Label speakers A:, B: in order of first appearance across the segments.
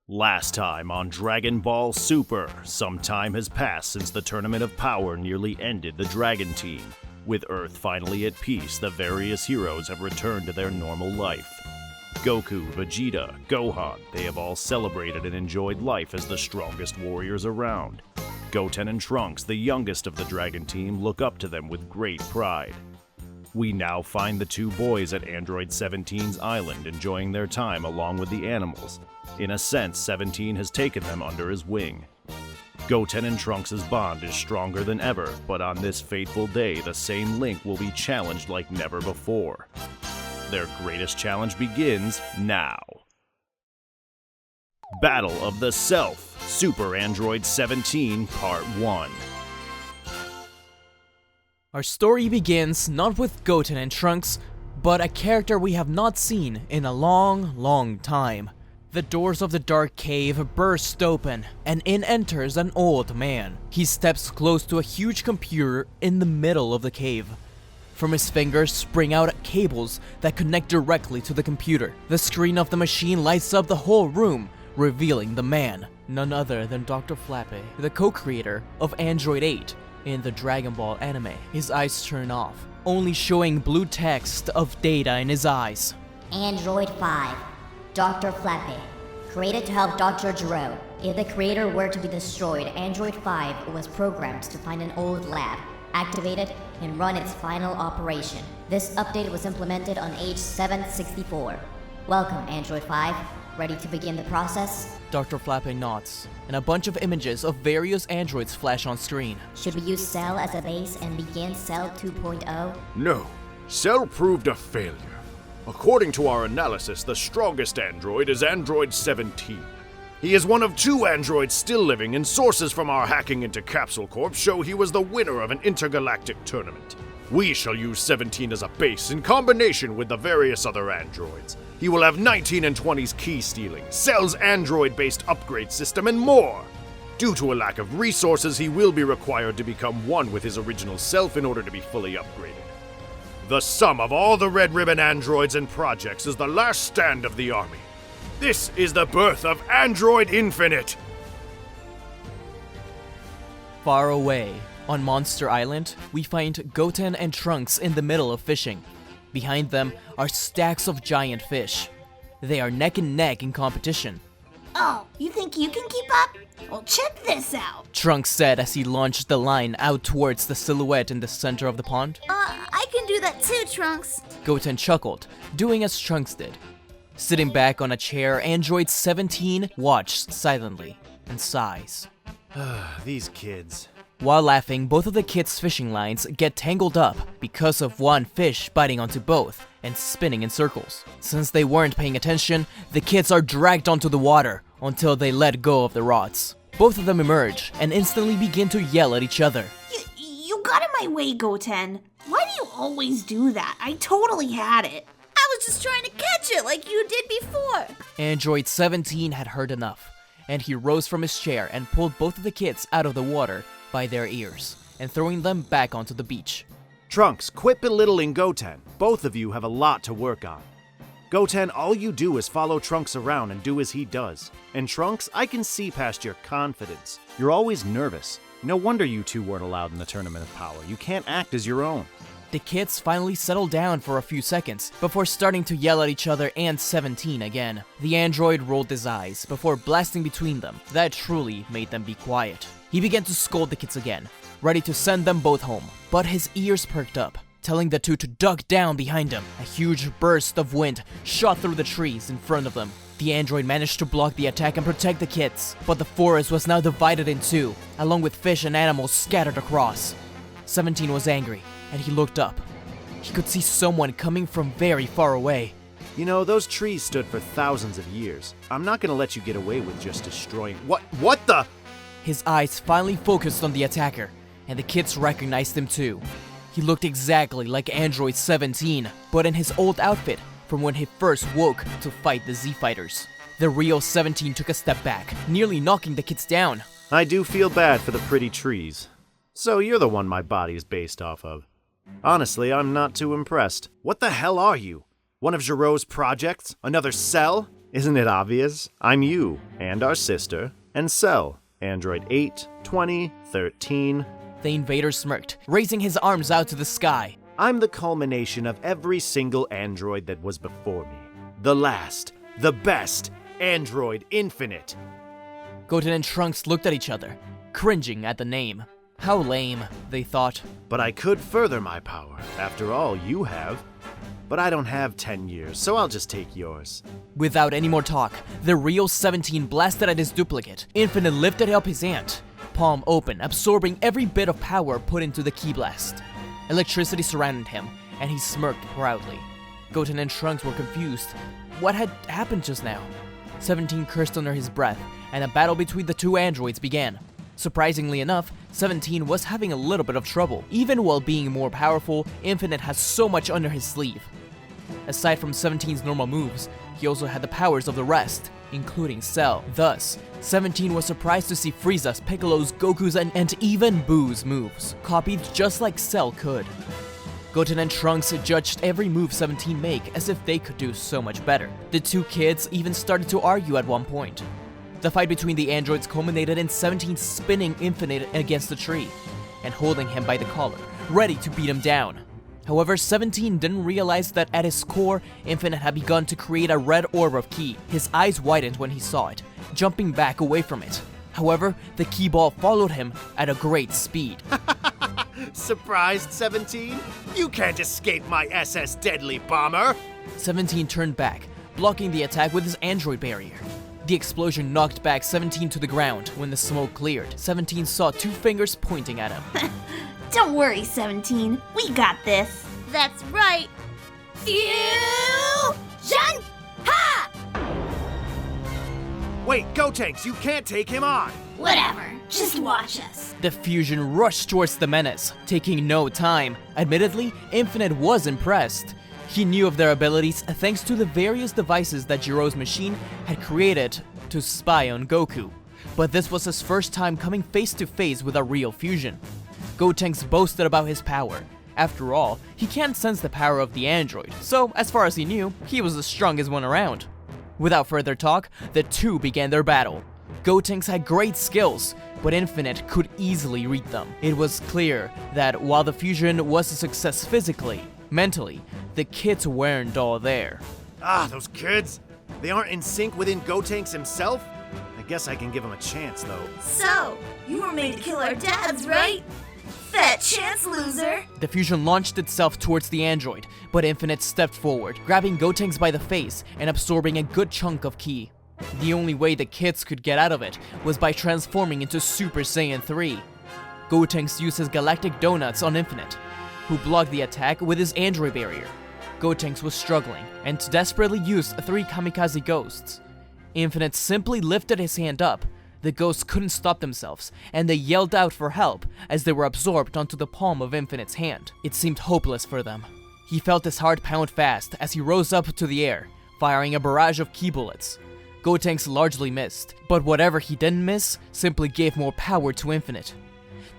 A: Last time on Dragon Ball Super, some time has passed since the Tournament of Power nearly ended the Dragon Team. With Earth finally at peace, the various heroes have returned to their normal life. Goku, Vegeta, Gohan, they have all celebrated and enjoyed life as the strongest warriors around. Goten and Trunks, the youngest of the Dragon Team, look up to them with great pride. We now find the two boys at Android 17's island enjoying their time along with the animals. In a sense, 17 has taken them under his wing. Goten and Trunks' bond is stronger than ever, but on this fateful day, the same link will be challenged like never before. Their greatest challenge begins now. Battle of the Self, Super Android 17, Part 1.
B: Our story begins not with Goten and Trunks, but a character we have not seen in a long time. The doors of the dark cave burst open, and in enters an old man. He steps close to a huge computer in the middle of the cave. From his fingers spring out cables that connect directly to the computer. The screen of the machine lights up the whole room, revealing the man, none other than Dr. Flappe, the co-creator of Android 8 in the Dragon Ball anime. His eyes turn off, only showing blue text of data in his eyes.
C: Android 5, Dr. Flappe, created to help Dr. Jiren. If the creator were to be destroyed, Android 5 was programmed to find an old lab, activate it, and run its final operation. This update was implemented on age 764. Welcome, Android 5. Ready to begin the process?
B: Dr. Flappe nods, and a bunch of images of various androids flash on screen.
C: Should we use Cell as a base and begin Cell 2.0?
D: No. Cell proved a failure. According to our analysis, the strongest android is Android 17. He is one of two androids still living, and sources from our hacking into Capsule Corp show he was the winner of an intergalactic tournament. We shall use 17 as a base in combination with the various other androids. He will have 19 and 20's key stealing, Cell's android-based upgrade system, and more. Due to a lack of resources, he will be required to become one with his original self in order to be fully upgraded. The sum of all the Red Ribbon androids and projects is the last stand of the army. This is the birth of Android Infinite!
B: Far away, on Monster Island, we find Goten and Trunks in the middle of fishing. Behind them are stacks of giant fish. They are neck and neck in competition.
E: Oh, you think you can keep up? Well, check this out.
B: Trunks said as he launched the line out towards the silhouette in the center of the pond.
E: I can do that too, Trunks.
B: Goten chuckled, doing as Trunks did. Sitting back on a chair, Android 17 watched silently and sighs.
A: These kids.
B: While laughing, both of the kids' fishing lines get tangled up because of one fish biting onto both and spinning in circles. Since they weren't paying attention, the kids are dragged onto the water until they let go of the rods. Both of them emerge and instantly begin to yell at each other.
E: You got in my way, Goten. Why do you always do that? I totally had it. I was just trying to catch it like you did before.
B: Android 17 had heard enough, and he rose from his chair and pulled both of the kids out of the water by their ears and throwing them back onto the beach.
A: Trunks, quit belittling Goten. Both of you have a lot to work on. Goten, all you do is follow Trunks around and do as he does. And Trunks, I can see past your confidence. You're always nervous. No wonder you two weren't allowed in the Tournament of Power. You can't act as your own.
B: The kids finally settled down for a few seconds before starting to yell at each other and 17 again. The android rolled his eyes before blasting between them. That truly made them be quiet. He began to scold the kids again, ready to send them both home, but his ears perked up, telling the two to duck down behind him. A huge burst of wind shot through the trees in front of them. The android managed to block the attack and protect the kids, but the forest was now divided in two, along with fish and animals scattered across. 17 was angry, and he looked up. He could see someone coming from very far away.
A: You know, those trees stood for thousands of years. I'm not gonna let you get away with just destroying— What the?
B: His eyes finally focused on the attacker, and the kids recognized him too. He looked exactly like Android 17, but in his old outfit from when he first woke to fight the Z-Fighters. The real 17 took a step back, nearly knocking the kids down.
A: I do feel bad for the pretty trees. So you're the one my body is based off of. Honestly, I'm not too impressed. What the hell are you? One of Giro's projects? Another cell? Isn't it obvious? I'm you, and our sister, and Cell, Android 8, 20, 13.
B: The invader smirked, raising his arms out to the sky.
A: I'm the culmination of every single android that was before me. The last, the best, Android Infinite.
B: Goten and Trunks looked at each other, cringing at the name. How lame, they thought.
A: But I could further my power. After all, you have. But I don't have 10 years, so I'll just take yours.
B: Without any more talk, the real 17 blasted at his duplicate. Infinite lifted up his hand, palm open, absorbing every bit of power put into the ki blast. Electricity surrounded him, and he smirked proudly. Goten and Trunks were confused. What had happened just now? 17 cursed under his breath, and a battle between the two androids began. Surprisingly enough, 17 was having a little bit of trouble. Even while being more powerful, Infinite has so much under his sleeve. Aside from 17's normal moves, he also had the powers of the rest, including Cell. Thus, 17 was surprised to see Frieza's, Piccolo's, Goku's, and even Boo's moves, copied just like Cell could. Goten and Trunks judged every move 17 make as if they could do so much better. The two kids even started to argue at one point. The fight between the androids culminated in 17 spinning Infinite against the tree and holding him by the collar, ready to beat him down. However, 17 didn't realize that at his core, Infinite had begun to create a red orb of ki. His eyes widened when he saw it, jumping back away from it. However, the ki ball followed him at a great speed.
A: Surprised, 17? You can't escape my SS Deadly Bomber!
B: 17 turned back, blocking the attack with his android barrier. The explosion knocked back 17 to the ground. When the smoke cleared, 17 saw two fingers pointing at him.
E: Don't worry, 17. We got this.
C: That's right. Fusion! Ha!
A: Wait, Gotenks, you can't take him on!
E: Whatever. Just watch us.
B: The fusion rushed towards the menace, taking no time. Admittedly, Infinite was impressed. He knew of their abilities thanks to the various devices that Jiro's machine had created to spy on Goku. But this was his first time coming face to face with a real fusion. Gotenks boasted about his power. After all, he can't sense the power of the android, so as far as he knew, he was the strongest one around. Without further talk, the two began their battle. Gotenks had great skills, but Infinite could easily read them. It was clear that while the fusion was a success physically, mentally, the kids weren't all there.
A: Ah, those kids! They aren't in sync within Gotenks himself? I guess I can give him a chance, though.
E: So, you were made to kill our dads, right? Fat chance, loser!
B: The fusion launched itself towards the android, but Infinite stepped forward, grabbing Gotenks by the face and absorbing a good chunk of ki. The only way the kids could get out of it was by transforming into Super Saiyan 3. Gotenks used his galactic donuts on Infinite, who blocked the attack with his android barrier. Gotenks was struggling and desperately used 3 kamikaze ghosts. Infinite simply lifted his hand up. The ghosts couldn't stop themselves, and they yelled out for help as they were absorbed onto the palm of Infinite's hand. It seemed hopeless for them. He felt his heart pound fast as he rose up to the air, firing a barrage of ki bullets. Gotenks largely missed, but whatever he didn't miss simply gave more power to Infinite.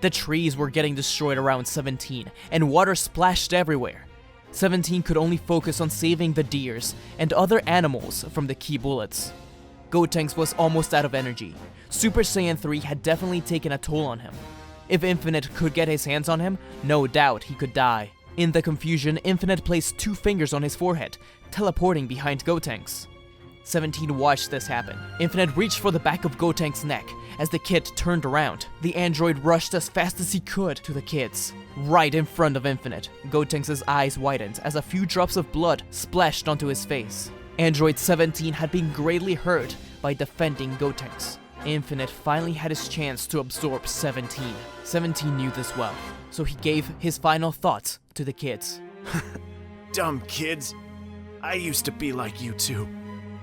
B: The trees were getting destroyed around 17, and water splashed everywhere. 17 could only focus on saving the deers and other animals from the ki bullets. Gotenks was almost out of energy. Super Saiyan 3 had definitely taken a toll on him. If Infinite could get his hands on him, no doubt he could die. In the confusion, Infinite placed 2 fingers on his forehead, teleporting behind Gotenks. 17 watched this happen. Infinite reached for the back of Gotenks' neck. As the kid turned around, the android rushed as fast as he could to the kids. Right in front of Infinite, Gotenks' eyes widened as a few drops of blood splashed onto his face. Android 17 had been greatly hurt by defending Gotenks. Infinite finally had his chance to absorb 17. 17 knew this well, so he gave his final thoughts to the kids.
A: Dumb kids. I used to be like you two.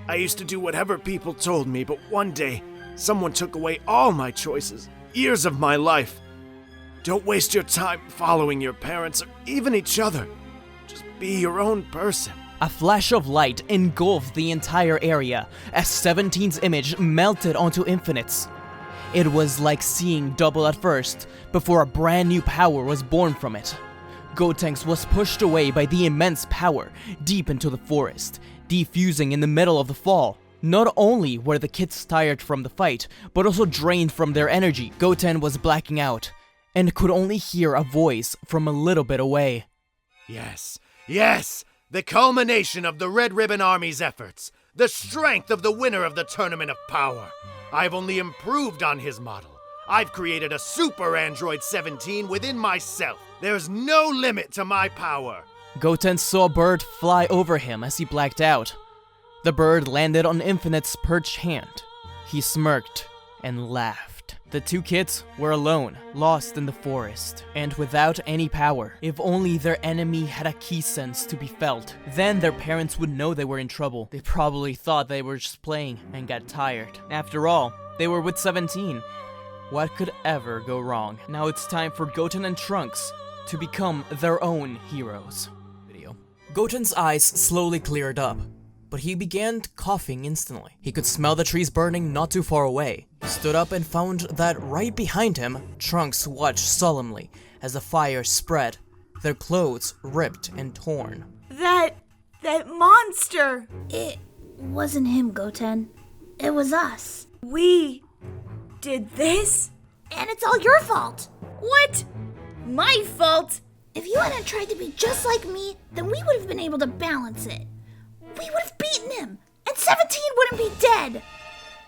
A: I used to do whatever people told me, but one day, someone took away all my choices, years of my life. Don't waste your time following your parents or even each other. Just be your own person.
B: A flash of light engulfed the entire area as 17's image melted onto Infinite's. It was like seeing double at first, before a brand new power was born from it. Gotenks was pushed away by the immense power deep into the forest, defusing in the middle of the fall. Not only were the kids tired from the fight, but also drained from their energy. Goten was blacking out, and could only hear a voice from a little bit away.
D: Yes, yes! The culmination of the Red Ribbon Army's efforts. The strength of the winner of the Tournament of Power. I've only improved on his model. I've created a super Android 17 within myself. There's no limit to my power.
B: Goten saw a bird fly over him as he blacked out. The bird landed on Infinite's perched hand. He smirked and laughed. The two kids were alone, lost in the forest, and without any power. If only their enemy had a key sense to be felt, then their parents would know they were in trouble. They probably thought they were just playing and got tired. After all, they were with 17. What could ever go wrong? Now it's time for Goten and Trunks to become their own heroes. Goten's eyes slowly cleared up, but he began coughing instantly. He could smell the trees burning not too far away. He stood up and found that right behind him, Trunks watched solemnly as the fire spread, their clothes ripped and torn.
E: That monster! It wasn't him, Goten. It was us. We did this? And it's all your fault. What? My fault? If you hadn't tried to be just like me, then we would have been able to balance it. We would have beaten him, and 17 wouldn't be dead.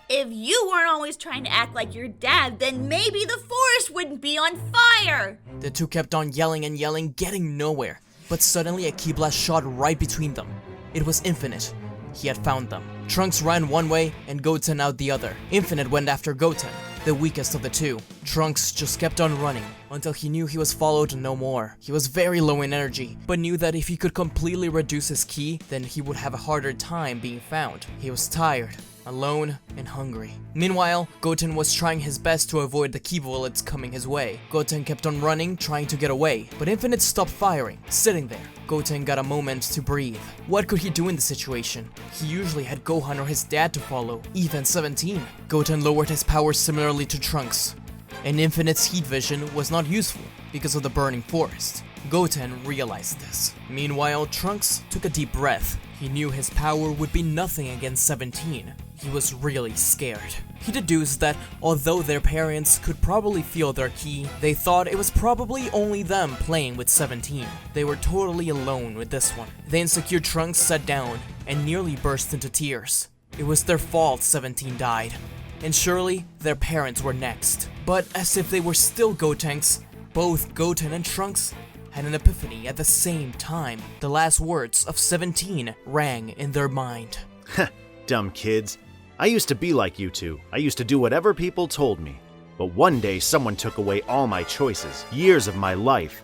E: If you weren't always trying to act like your dad, then maybe the forest wouldn't be on fire.
B: The two kept on yelling and yelling, getting nowhere. But suddenly a ki blast shot right between them. It was Infinite. He had found them. Trunks ran one way and Goten out the other. Infinite went after Goten, the weakest of the two. Trunks just kept on running until he knew he was followed no more. He was very low in energy, but knew that if he could completely reduce his ki, then he would have a harder time being found. He was tired, alone, and hungry. Meanwhile, Goten was trying his best to avoid the ki bullets coming his way. Goten kept on running, trying to get away, but Infinite stopped firing, sitting there. Goten got a moment to breathe. What could he do in the situation? He usually had Gohan or his dad to follow, even 17. Goten lowered his power similarly to Trunks, and Infinite's heat vision was not useful because of the burning forest. Goten realized this. Meanwhile, Trunks took a deep breath. He knew his power would be nothing against 17. He was really scared. He deduced that although their parents could probably feel their ki, they thought it was probably only them playing with 17. They were totally alone with this one. The insecure Trunks sat down and nearly burst into tears. It was their fault 17 died, and surely their parents were next. But as if they were still Gotenks, both Goten and Trunks had an epiphany at the same time. The last words of 17 rang in their mind.
A: Dumb kids. I used to be like you two. I used to do whatever people told me. But one day someone took away all my choices, years of my life.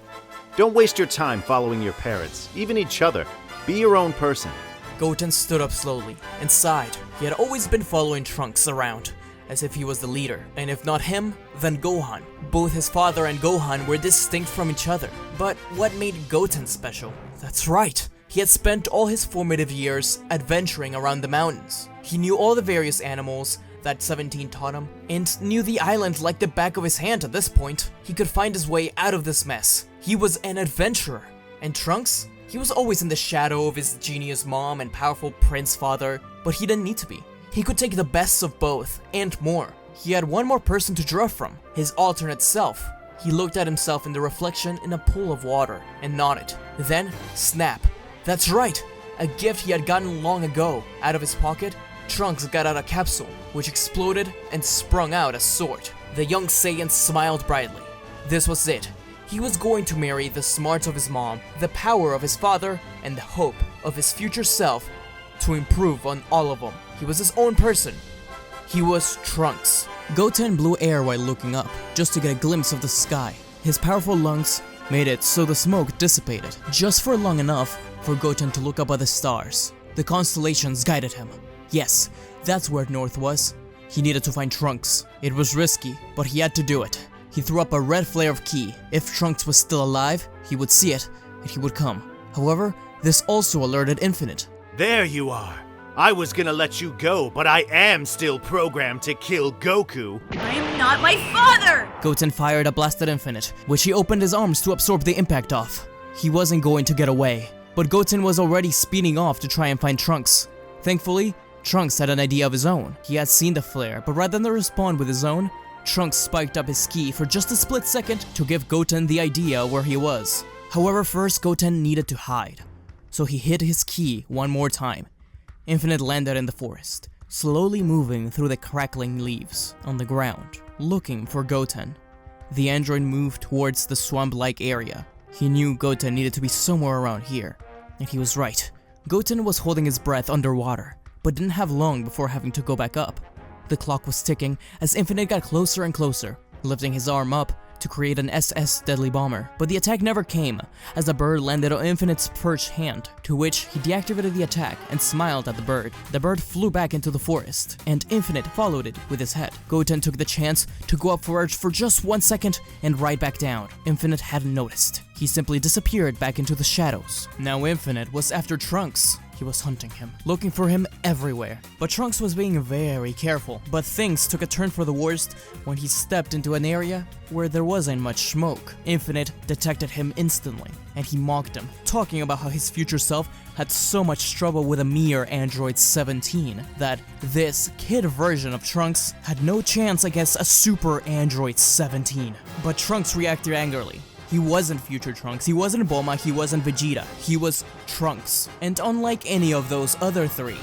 A: Don't waste your time following your parents, even each other. Be your own person.
B: Goten stood up slowly and sighed. He had always been following Trunks around, as if he was the leader. And if not him, then Gohan. Both his father and Gohan were distinct from each other. But what made Goten special? That's right. He had spent all his formative years adventuring around the mountains. He knew all the various animals that 17 taught him, and knew the island like the back of his hand at this point. He could find his way out of this mess. He was an adventurer. And Trunks? He was always in the shadow of his genius mom and powerful prince father, but he didn't need to be. He could take the best of both, and more. He had one more person to draw from, his alternate self. He looked at himself in the reflection in a pool of water, and nodded. Then, snap. That's right! A gift he had gotten long ago. Out of his pocket, Trunks got out a capsule, which exploded and sprung out a sword. The young Saiyan smiled brightly. This was it. He was going to marry the smarts of his mom, the power of his father, and the hope of his future self to improve on all of them. He was his own person. He was Trunks. Goten blew air while looking up, just to get a glimpse of the sky. His powerful lungs made it so the smoke dissipated, just for long enough for Goten to look up at the stars. The constellations guided him. Yes, that's where north was. He needed to find Trunks. It was risky, but he had to do it. He threw up a red flare of ki. If Trunks was still alive, he would see it, and he would come. However, this also alerted Infinite.
D: There you are. I was gonna let you go, but I am still programmed to kill Goku.
E: I'm not my father!
B: Goten fired a blast at Infinite, which he opened his arms to absorb the impact of. He wasn't going to get away, but Goten was already speeding off to try and find Trunks. Thankfully, Trunks had an idea of his own. He had seen the flare, but rather than respond with his own, Trunks spiked up his ki for just a split second to give Goten the idea where he was. However, first Goten needed to hide, so he hit his ki one more time. Infinite landed in the forest, slowly moving through the crackling leaves on the ground, looking for Goten. The android moved towards the swamp-like area. He knew Goten needed to be somewhere around here, and he was right. Goten was holding his breath underwater, but didn't have long before having to go back up. The clock was ticking as Infinite got closer and closer, lifting his arm up to create an SS deadly bomber, but the attack never came, as the bird landed on Infinite's perched hand, to which he deactivated the attack and smiled at the bird. The bird flew back into the forest, and Infinite followed it with his head. Goten took the chance to go up for just 1 second and right back down. Infinite hadn't noticed. He simply disappeared back into the shadows. Now Infinite was after Trunks. He was hunting him, looking for him everywhere. But Trunks was being very careful. But things took a turn for the worst when he stepped into an area where there wasn't much smoke. Infinite detected him instantly, and he mocked him, talking about how his future self had so much trouble with a mere Android 17 that this kid version of Trunks had no chance against a super Android 17. But Trunks reacted angrily. He wasn't future Trunks, he wasn't Bulma, he wasn't Vegeta, he was Trunks. And unlike any of those other three,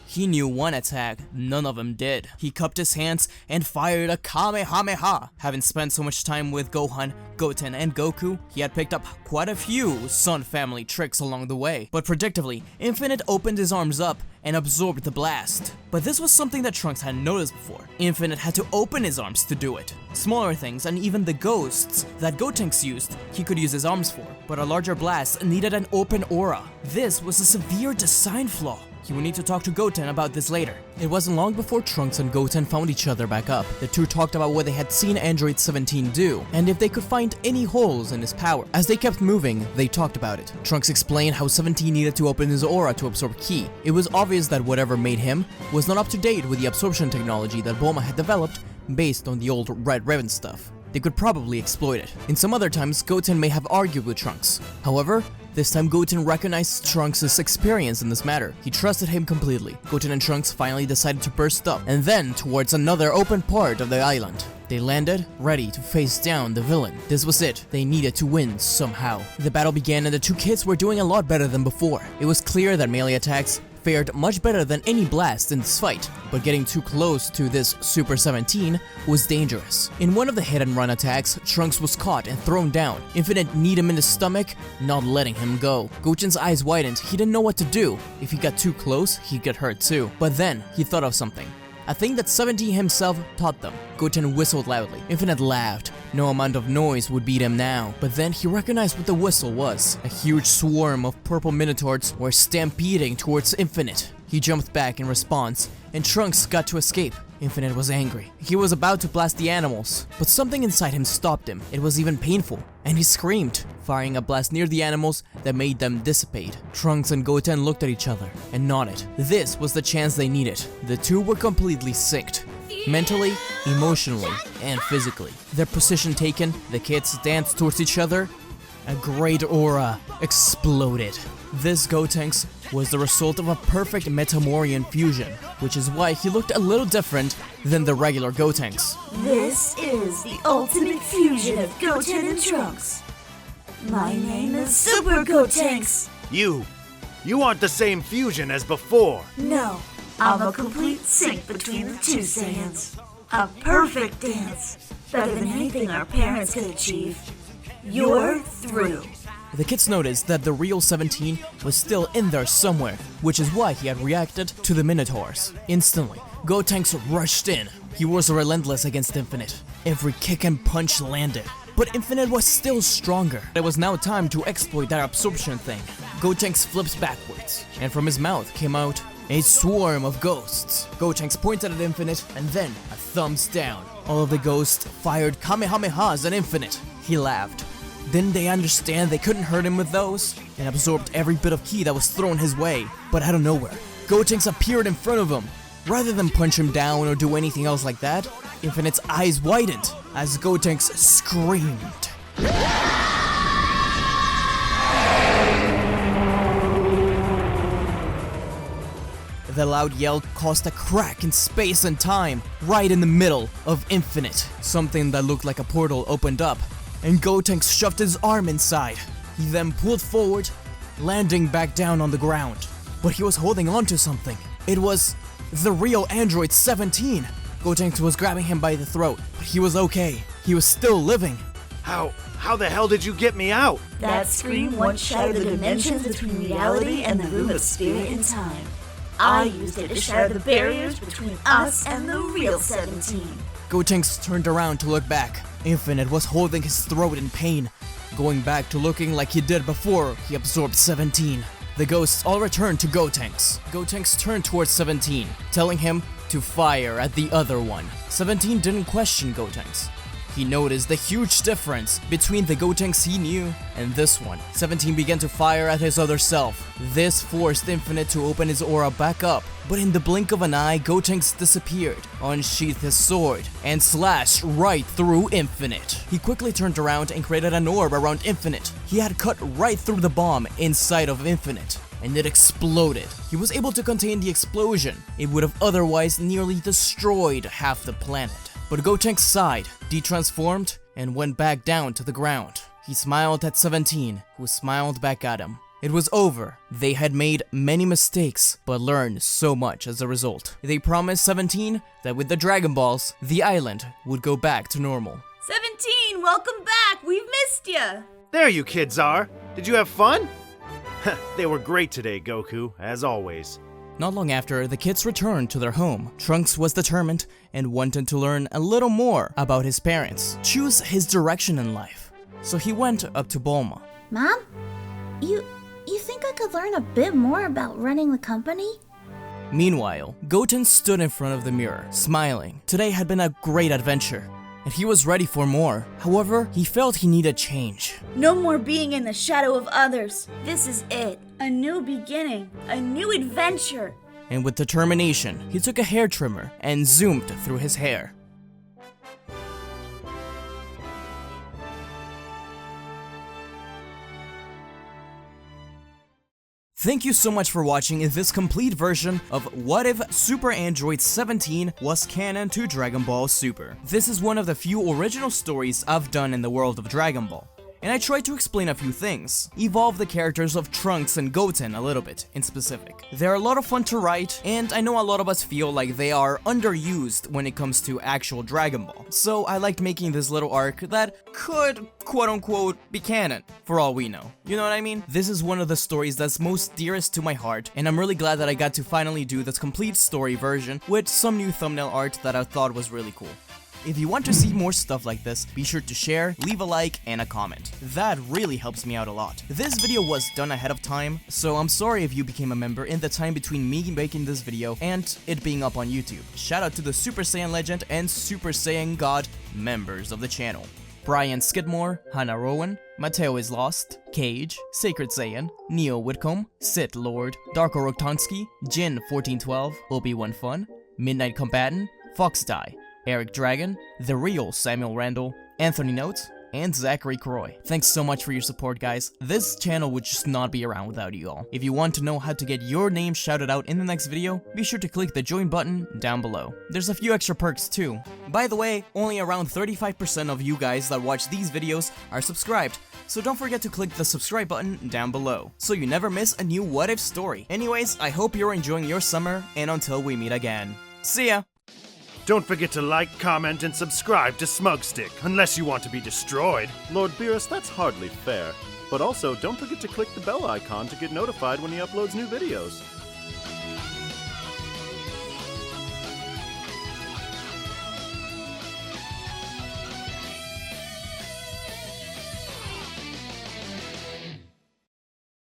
B: he knew one attack none of them did. He cupped his hands and fired a Kamehameha. Having spent so much time with Gohan, Goten, and Goku, he had picked up quite a few Sun family tricks along the way. But predictably, Infinite opened his arms up and absorbed the blast. But this was something that Trunks hadn't noticed before. Infinite had to open his arms to do it. Smaller things and even the ghosts that Gotenks used, he could use his arms for. But a larger blast needed an open aura. This was a severe design flaw. He would need to talk to Goten about this later. It wasn't long before Trunks and Goten found each other back up. The two talked about what they had seen Android 17 do, and if they could find any holes in his power. As they kept moving, they talked about it. Trunks explained how 17 needed to open his aura to absorb ki. It was obvious that whatever made him was not up to date with the absorption technology that Bulma had developed based on the old Red Ribbon stuff. They could probably exploit it. In some other times, Goten may have argued with Trunks. However, this time Goten recognized Trunks' experience in this matter. He trusted him completely. Goten and Trunks finally decided to burst up, and then towards another open part of the island. They landed, ready to face down the villain. This was it. They needed to win somehow. The battle began and the two kids were doing a lot better than before. It was clear that melee attacks fared much better than any blast in this fight, but getting too close to this Super 17 was dangerous. In one of the hit and run attacks, Trunks was caught and thrown down. Infinite kneed him in the stomach, not letting him go. Goten's eyes widened. He didn't know what to do. If he got too close, he'd get hurt too. But then, he thought of something. A thing that 17 himself taught them. Goten whistled loudly. Infinite laughed. No amount of noise would beat him now. But then he recognized what the whistle was. A huge swarm of purple minotaurs were stampeding towards Infinite. He jumped back in response, and Trunks got to escape. Infinite was angry. He was about to blast the animals, but something inside him stopped him. It was even painful, and he screamed, firing a blast near the animals that made them dissipate. Trunks and Goten looked at each other and nodded. This was the chance they needed. The two were completely synced. Mentally, emotionally, and physically. Their position taken, the kids danced towards each other. A great aura exploded. This Gotenks was the result of a perfect Metamorian fusion, which is why he looked a little different than the regular Gotenks.
E: This is the ultimate fusion of Goten and Trunks. My name is Super Gotenks.
D: You aren't the same fusion as before.
E: No, I'm a complete sync between the two Saiyans. A perfect dance, better than anything our parents could achieve. You're through.
B: The kids noticed that the real 17 was still in there somewhere, which is why he had reacted to the Minotaurs. Instantly, Gotenks rushed in. He was relentless against Infinite. Every kick and punch landed, but Infinite was still stronger. It was now time to exploit that absorption thing. Gotenks flipped backwards, and from his mouth came out a swarm of ghosts. Gotenks pointed at Infinite, and then a thumbs down. All of the ghosts fired Kamehamehas at Infinite. He laughed. Didn't they understand they couldn't hurt him with those? And absorbed every bit of ki that was thrown his way. But out of nowhere, Gotenks appeared in front of him. Rather than punch him down or do anything else like that, Infinite's eyes widened as Gotenks screamed. The loud yell caused a crack in space and time, right in the middle of Infinite. Something that looked like a portal opened up, and Goten shoved his arm inside. He then pulled forward, landing back down on the ground. But he was holding on to something. It was the real Android 17. Goten was grabbing him by the throat, but he was okay. He was still living.
A: How the hell did you get me out?
E: That scream once shattered the dimensions between reality and the room of spirit and time. I used it to shatter the barriers between us and the real 17.
B: Goten turned around to look back. Infinite was holding his throat in pain, going back to looking like he did before he absorbed 17. The ghosts all returned to Goten. Goten turned towards 17, telling him to fire at the other one. 17 didn't question Goten. He noticed the huge difference between the Goten he knew and this one. 17 began to fire at his other self. This forced Infinite to open his aura back up, but in the blink of an eye, Goten disappeared, unsheathed his sword, and slashed right through Infinite. He quickly turned around and created an orb around Infinite. He had cut right through the bomb inside of Infinite, and it exploded. He was able to contain the explosion. It would have otherwise nearly destroyed half the planet. But Goten sighed, detransformed, and went back down to the ground. He smiled at 17, who smiled back at him. It was over. They had made many mistakes, but learned so much as a result. They promised 17 that with the Dragon Balls, the island would go back to normal.
E: 17, welcome back! We've missed ya!
A: There you kids are. Did you have fun? They were great today, Goku, as always.
B: Not long after, the kids returned to their home. Trunks was determined and wanted to learn a little more about his parents, choose his direction in life. So he went up to Bulma.
F: Mom, you think I could learn a bit more about running the company?
B: Meanwhile, Goten stood in front of the mirror, smiling. Today had been a great adventure, and he was ready for more. However, he felt he needed change.
E: No more being in the shadow of others. This is it. A new beginning. A new adventure.
B: And with determination, he took a hair trimmer and zoomed through his hair. Thank you so much for watching this complete version of What If Super Android 17 was canon to Dragon Ball Super. This is one of the few original stories I've done in the world of Dragon Ball, and I tried to explain a few things, evolve the characters of Trunks and Goten a little bit in specific. They're a lot of fun to write, and I know a lot of us feel like they are underused when it comes to actual Dragon Ball, so I liked making this little arc that could, quote-unquote, be canon, for all we know. You know what I mean? This is one of the stories that's most dearest to my heart, and I'm really glad that I got to finally do this complete story version with some new thumbnail art that I thought was really cool. If you want to see more stuff like this, be sure to share, leave a like, and a comment. That really helps me out a lot. This video was done ahead of time, so I'm sorry if you became a member in the time between me making this video and it being up on YouTube. Shout out to the Super Saiyan Legend and Super Saiyan God members of the channel. Brian Skidmore, Hannah Rowan, Mateo is Lost, Cage, Sacred Saiyan, Neo Whitcomb, Sith Lord, Darko Roktansky, Jin 1412, Obi-Wan Fun, Midnight Combatant, Fox Die, Eric Dragon, The Real Samuel Randall, Anthony Notes, and Zachary Croy. Thanks so much for your support, guys. This channel would just not be around without you all. If you want to know how to get your name shouted out in the next video, be sure to click the join button down below. There's a few extra perks too. By the way, only around 35% of you guys that watch these videos are subscribed, so don't forget to click the subscribe button down below, so you never miss a new What If story. Anyways, I hope you're enjoying your summer, and until we meet again, see ya!
A: Don't forget to like, comment, and subscribe to SmugStick, unless you want to be destroyed. Lord Beerus, that's hardly fair. But also, don't forget to click the bell icon to get notified when he uploads new videos.